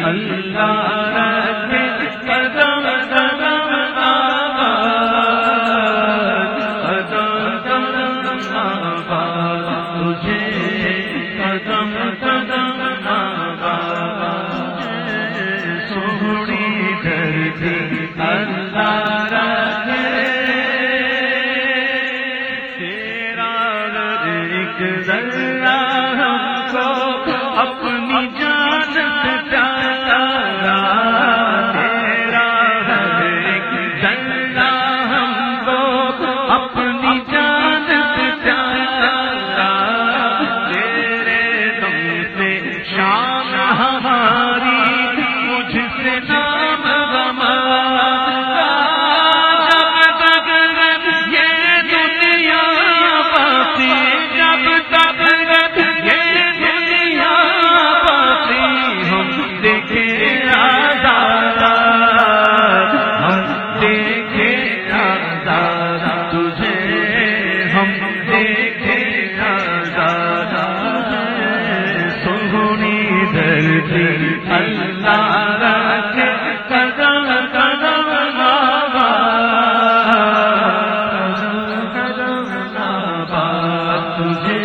اللہ رکھے قدم قدم آباد، قدم قدم آباد تجھے، قدم قدم آباد سوڑی دھرتی اللہ رکھے، تیرا ایک ذرہ ہم کو اپنی جان سے پیارا، تیرا ایک ذرہ ہم کو اپنی جان سے پیارا، تیرے دم سے شام ہماری، مجھ سے نام ہمارا، جب تک یہ دنیا باقی، جب تک یہ دنیا باقی، ہم دیکھیں آزاد، ہم دیکھیں آزاد تجھے، ہم دیکھیں آزاد سہنی دھرتی اللہ رکھے قدم قدم آباد، قدم قدم آباد تجھے،